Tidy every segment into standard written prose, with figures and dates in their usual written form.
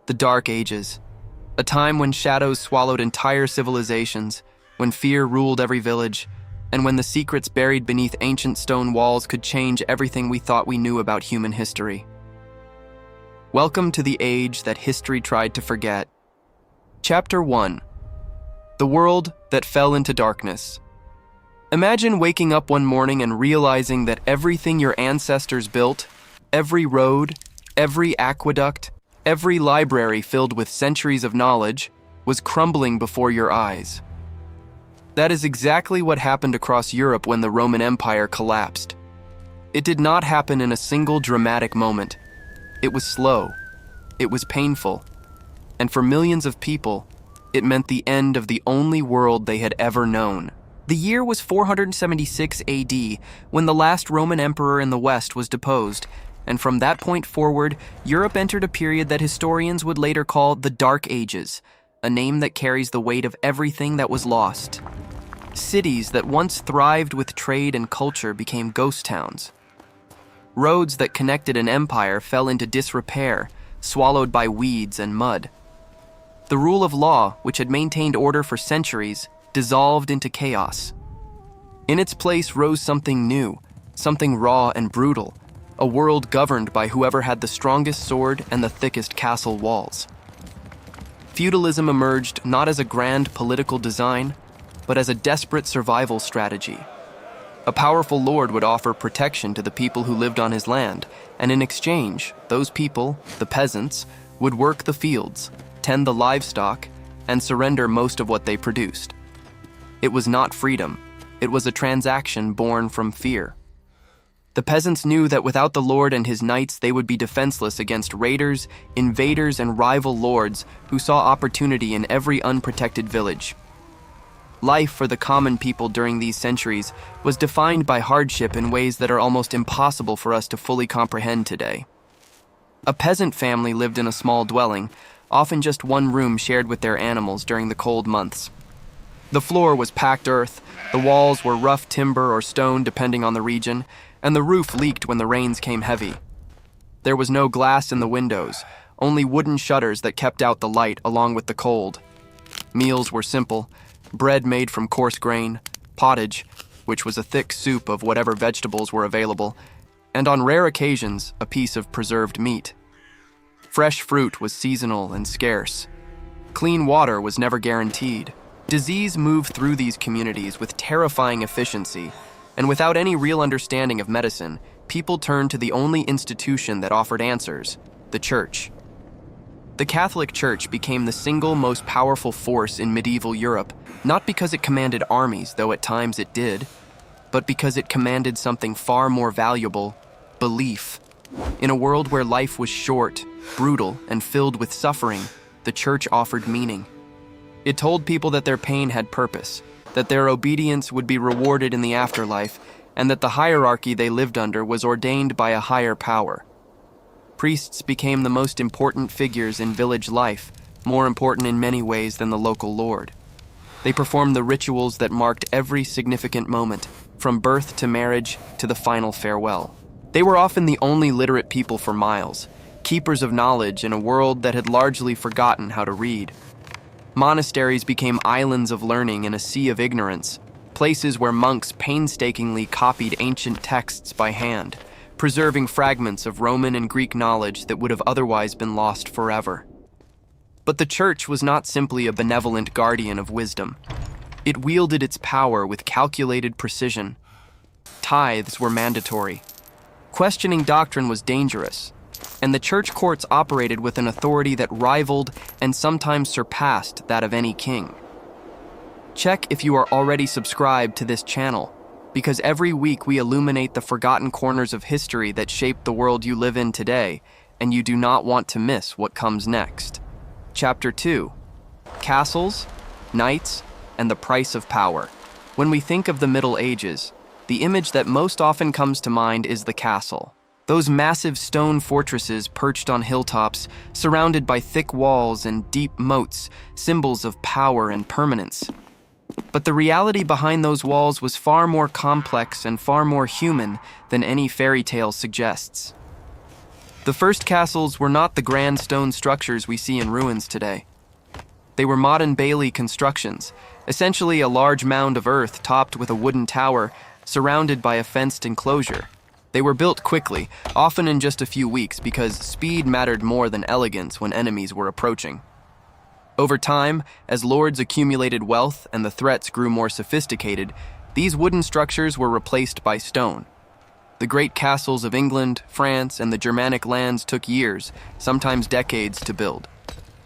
The Dark Ages, a time when shadows swallowed entire civilizations, when fear ruled every village, and when the secrets buried beneath ancient stone walls could change everything we thought we knew about human history. Welcome to the age that history tried to forget. Chapter 1. The World That Fell into Darkness. Imagine waking up one morning and realizing that everything your ancestors built, every road, every aqueduct, every library filled with centuries of knowledge, was crumbling before your eyes. That is exactly what happened across Europe when the Roman Empire collapsed. It did not happen in a single dramatic moment. It was slow. It was painful. And for millions of people, it meant the end of the only world they had ever known. The year was 476 AD, when the last Roman emperor in the West was deposed, and from that point forward, Europe entered a period that historians would later call the Dark Ages, a name that carries the weight of everything that was lost. Cities that once thrived with trade and culture became ghost towns. Roads that connected an empire fell into disrepair, swallowed by weeds and mud. The rule of law, which had maintained order for centuries, dissolved into chaos. In its place rose something new, something raw and brutal, a world governed by whoever had the strongest sword and the thickest castle walls. Feudalism emerged not as a grand political design, but as a desperate survival strategy. A powerful lord would offer protection to the people who lived on his land, and in exchange, those people, the peasants, would work the fields, tend the livestock, and surrender most of what they produced. It was not freedom. It was a transaction born from fear. The peasants knew that without the lord and his knights, they would be defenseless against raiders, invaders, and rival lords who saw opportunity in every unprotected village. Life for the common people during these centuries was defined by hardship in ways that are almost impossible for us to fully comprehend today. A peasant family lived in a small dwelling, often just one room shared with their animals during the cold months. The floor was packed earth, the walls were rough timber or stone depending on the region, and the roof leaked when the rains came heavy. There was no glass in the windows, only wooden shutters that kept out the light along with the cold. Meals were simple: bread made from coarse grain, pottage, which was a thick soup of whatever vegetables were available, and on rare occasions, a piece of preserved meat. Fresh fruit was seasonal and scarce. Clean water was never guaranteed. Disease moved through these communities with terrifying efficiency, and without any real understanding of medicine, people turned to the only institution that offered answers: the church. The Catholic Church became the single most powerful force in medieval Europe, not because it commanded armies, though at times it did, but because it commanded something far more valuable: belief. In a world where life was short, brutal, and filled with suffering, the church offered meaning. It told people that their pain had purpose, that their obedience would be rewarded in the afterlife, and that the hierarchy they lived under was ordained by a higher power. Priests became the most important figures in village life, more important in many ways than the local lord. They performed the rituals that marked every significant moment, from birth to marriage to the final farewell. They were often the only literate people for miles, keepers of knowledge in a world that had largely forgotten how to read. Monasteries became islands of learning in a sea of ignorance, places where monks painstakingly copied ancient texts by hand, preserving fragments of Roman and Greek knowledge that would have otherwise been lost forever. But the church was not simply a benevolent guardian of wisdom. It wielded its power with calculated precision. Tithes were mandatory. Questioning doctrine was dangerous, and the church courts operated with an authority that rivaled and sometimes surpassed that of any king. Check if you are already subscribed to this channel, because every week we illuminate the forgotten corners of history that shaped the world you live in today, and you do not want to miss what comes next. Chapter 2. Castles, Knights, and the Price of Power. When we think of the Middle Ages, the image that most often comes to mind is the castle. Those massive stone fortresses perched on hilltops, surrounded by thick walls and deep moats, symbols of power and permanence. But the reality behind those walls was far more complex and far more human than any fairy tale suggests. The first castles were not the grand stone structures we see in ruins today. They were modern bailey constructions, essentially a large mound of earth topped with a wooden tower surrounded by a fenced enclosure. They were built quickly, often in just a few weeks, because speed mattered more than elegance when enemies were approaching. Over time, as lords accumulated wealth and the threats grew more sophisticated, these wooden structures were replaced by stone. The great castles of England, France, and the Germanic lands took years, sometimes decades, to build.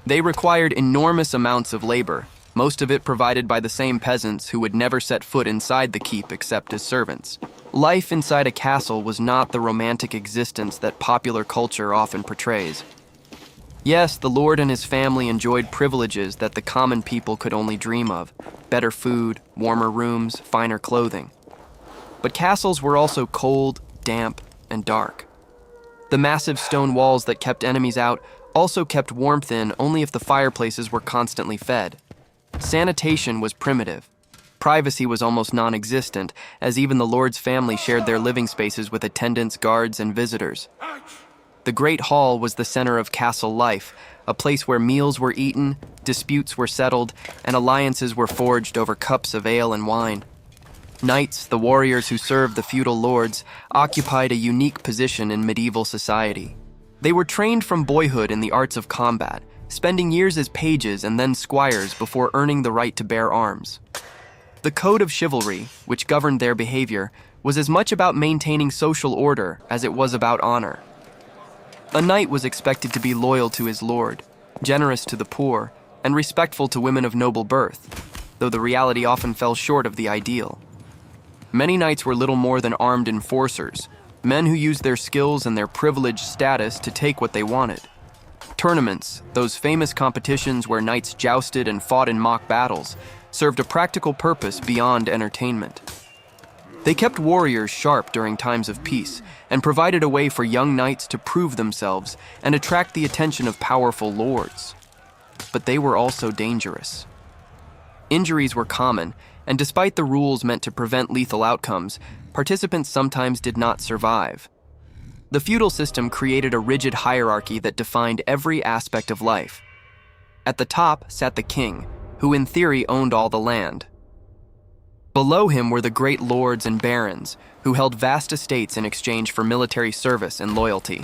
They required enormous amounts of labor, most of it provided by the same peasants who would never set foot inside the keep except as servants. Life inside a castle was not the romantic existence that popular culture often portrays. Yes, the lord and his family enjoyed privileges that the common people could only dream of: better food, warmer rooms, finer clothing. But castles were also cold, damp, and dark. The massive stone walls that kept enemies out also kept warmth in only if the fireplaces were constantly fed. Sanitation was primitive. Privacy was almost non-existent, as even the lord's family shared their living spaces with attendants, guards, and visitors. The Great Hall was the center of castle life, a place where meals were eaten, disputes were settled, and alliances were forged over cups of ale and wine. Knights, the warriors who served the feudal lords, occupied a unique position in medieval society. They were trained from boyhood in the arts of combat, spending years as pages and then squires before earning the right to bear arms. The code of chivalry, which governed their behavior, was as much about maintaining social order as it was about honor. A knight was expected to be loyal to his lord, generous to the poor, and respectful to women of noble birth, though the reality often fell short of the ideal. Many knights were little more than armed enforcers, men who used their skills and their privileged status to take what they wanted. Tournaments, those famous competitions where knights jousted and fought in mock battles, served a practical purpose beyond entertainment. They kept warriors sharp during times of peace and provided a way for young knights to prove themselves and attract the attention of powerful lords. But they were also dangerous. Injuries were common, and despite the rules meant to prevent lethal outcomes, participants sometimes did not survive. The feudal system created a rigid hierarchy that defined every aspect of life. At the top sat the king, who in theory owned all the land. Below him were the great lords and barons, who held vast estates in exchange for military service and loyalty.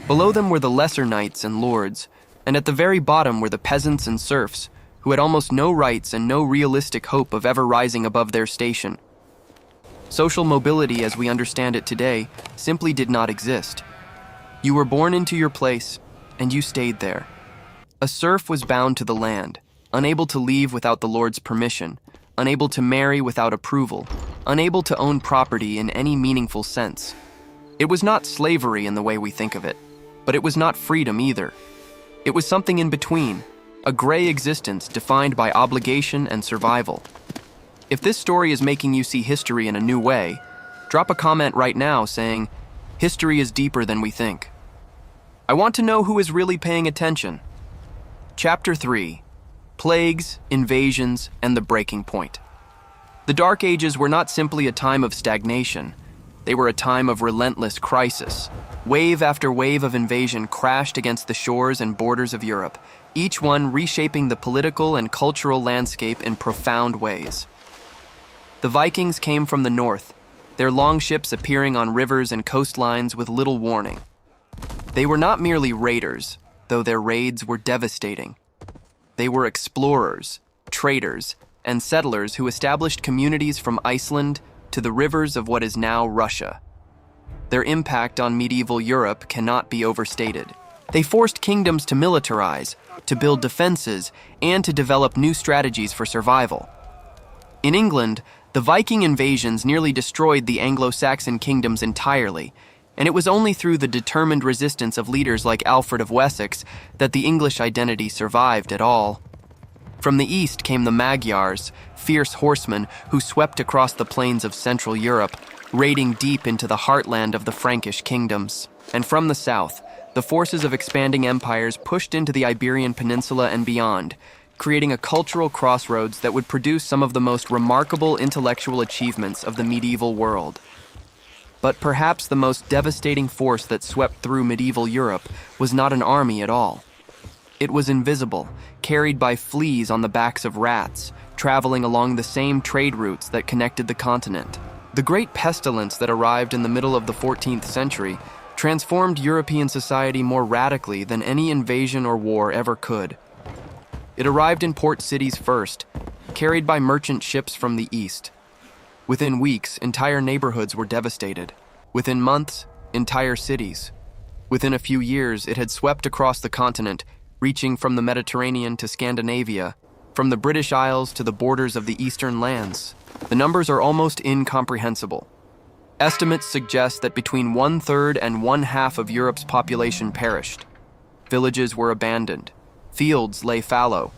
Below them were the lesser knights and lords, and at the very bottom were the peasants and serfs, who had almost no rights and no realistic hope of ever rising above their station. Social mobility as we understand it today simply did not exist. You were born into your place, and you stayed there. A serf was bound to the land, unable to leave without the lord's permission, unable to marry without approval, unable to own property in any meaningful sense. It was not slavery in the way we think of it, but it was not freedom either. It was something in between, a gray existence defined by obligation and survival. If this story is making you see history in a new way, drop a comment right now saying, "History is deeper than we think." I want to know who is really paying attention. Chapter 3: Plagues, Invasions, and the Breaking Point. The Dark Ages were not simply a time of stagnation. They were a time of relentless crisis. Wave after wave of invasion crashed against the shores and borders of Europe, each one reshaping the political and cultural landscape in profound ways. The Vikings came from the north, their longships appearing on rivers and coastlines with little warning. They were not merely raiders, though their raids were devastating. They were explorers, traders, and settlers who established communities from Iceland to the rivers of what is now Russia. Their impact on medieval Europe cannot be overstated. They forced kingdoms to militarize, to build defenses, and to develop new strategies for survival. In England, the Viking invasions nearly destroyed the Anglo-Saxon kingdoms entirely, and it was only through the determined resistance of leaders like Alfred of Wessex that the English identity survived at all. From the east came the Magyars, fierce horsemen who swept across the plains of Central Europe, raiding deep into the heartland of the Frankish kingdoms. And from the south, the forces of expanding empires pushed into the Iberian Peninsula and beyond, creating a cultural crossroads that would produce some of the most remarkable intellectual achievements of the medieval world. But perhaps the most devastating force that swept through medieval Europe was not an army at all. It was invisible, carried by fleas on the backs of rats, traveling along the same trade routes that connected the continent. The Great Pestilence that arrived in the middle of the 14th century transformed European society more radically than any invasion or war ever could. It arrived in port cities first, carried by merchant ships from the east. Within weeks, entire neighborhoods were devastated. Within months, entire cities. Within a few years, it had swept across the continent, reaching from the Mediterranean to Scandinavia, from the British Isles to the borders of the eastern lands. The numbers are almost incomprehensible. Estimates suggest that between 1/3 and 1/2 of Europe's population perished. Villages were abandoned. Fields lay fallow.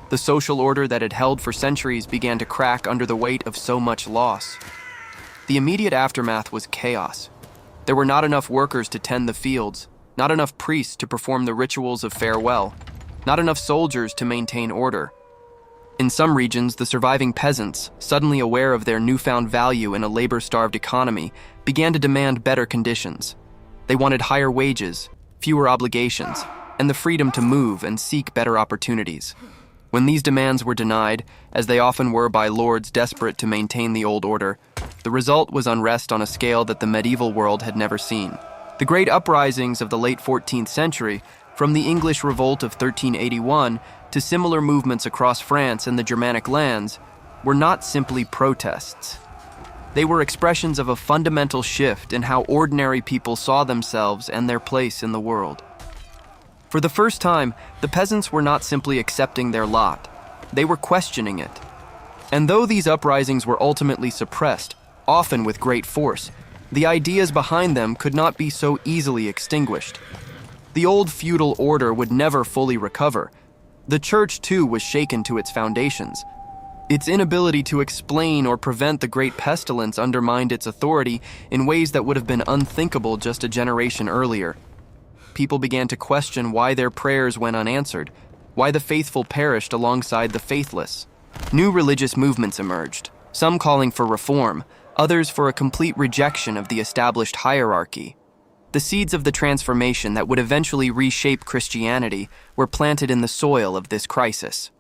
The social order that had held for centuries began to crack under the weight of so much loss. The immediate aftermath was chaos. There were not enough workers to tend the fields, not enough priests to perform the rituals of farewell, not enough soldiers to maintain order. In some regions, the surviving peasants, suddenly aware of their newfound value in a labor-starved economy, began to demand better conditions. They wanted higher wages, fewer obligations, and the freedom to move and seek better opportunities. When these demands were denied, as they often were by lords desperate to maintain the old order, the result was unrest on a scale that the medieval world had never seen. The great uprisings of the late 14th century, from the English Revolt of 1381 to similar movements across France and the Germanic lands, were not simply protests. They were expressions of a fundamental shift in how ordinary people saw themselves and their place in the world. For the first time, the peasants were not simply accepting their lot, they were questioning it. And though these uprisings were ultimately suppressed, often with great force, the ideas behind them could not be so easily extinguished. The old feudal order would never fully recover. The church, too, was shaken to its foundations. Its inability to explain or prevent the Great Pestilence undermined its authority in ways that would have been unthinkable just a generation earlier. People began to question why their prayers went unanswered, why the faithful perished alongside the faithless. New religious movements emerged, some calling for reform, others for a complete rejection of the established hierarchy. The seeds of the transformation that would eventually reshape Christianity were planted in the soil of this crisis.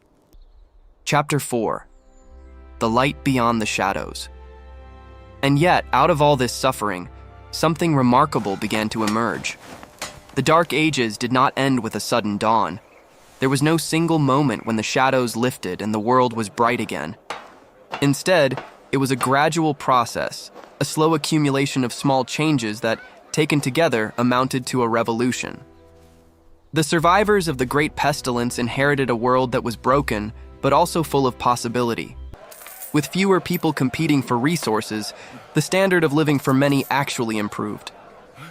Chapter 4. The Light Beyond the Shadows. And yet, out of all this suffering, something remarkable began to emerge. The Dark Ages did not end with a sudden dawn. There was no single moment when the shadows lifted and the world was bright again. Instead, it was a gradual process, a slow accumulation of small changes that, taken together, amounted to a revolution. The survivors of the Great Pestilence inherited a world that was broken, but also full of possibility. With fewer people competing for resources, the standard of living for many actually improved.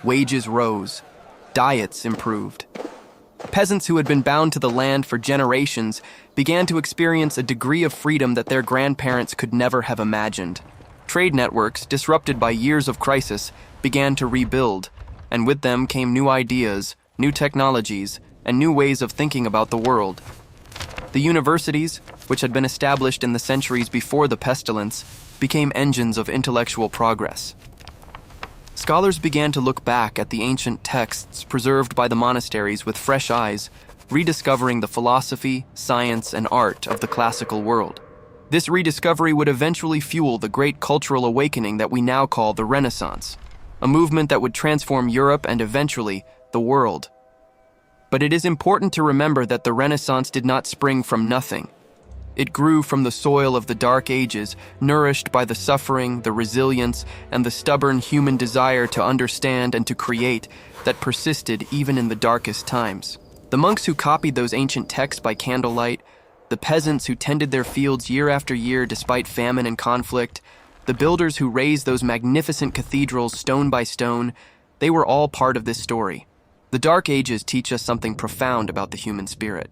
Wages rose. Diets improved. Peasants who had been bound to the land for generations began to experience a degree of freedom that their grandparents could never have imagined. Trade networks, disrupted by years of crisis, began to rebuild, and with them came new ideas, new technologies, and new ways of thinking about the world. The universities, which had been established in the centuries before the pestilence, became engines of intellectual progress. Scholars began to look back at the ancient texts preserved by the monasteries with fresh eyes, rediscovering the philosophy, science, and art of the classical world. This rediscovery would eventually fuel the great cultural awakening that we now call the Renaissance, a movement that would transform Europe and eventually the world. But it is important to remember that the Renaissance did not spring from nothing. It grew from the soil of the Dark Ages, nourished by the suffering, the resilience, and the stubborn human desire to understand and to create that persisted even in the darkest times. The monks who copied those ancient texts by candlelight, the peasants who tended their fields year after year despite famine and conflict, the builders who raised those magnificent cathedrals stone by stone, they were all part of this story. The Dark Ages teach us something profound about the human spirit.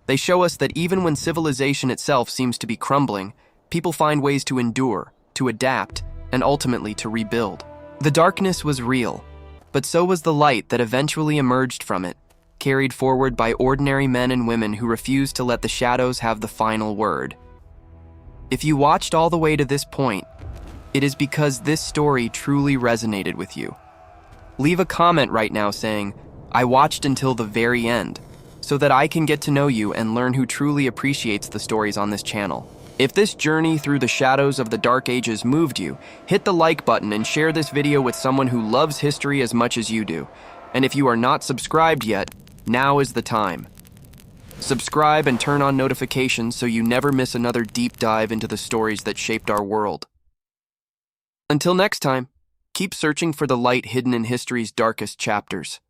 They show us that even when civilization itself seems to be crumbling, people find ways to endure, to adapt, and ultimately to rebuild. The darkness was real, but so was the light that eventually emerged from it, carried forward by ordinary men and women who refused to let the shadows have the final word. If you watched all the way to this point, it is because this story truly resonated with you. Leave a comment right now saying, "I watched until the very end," so that I can get to know you and learn who truly appreciates the stories on this channel. If this journey through the shadows of the Dark Ages moved you, hit the like button and share this video with someone who loves history as much as you do. And if you are not subscribed yet, now is the time. Subscribe and turn on notifications so you never miss another deep dive into the stories that shaped our world. Until next time, keep searching for the light hidden in history's darkest chapters.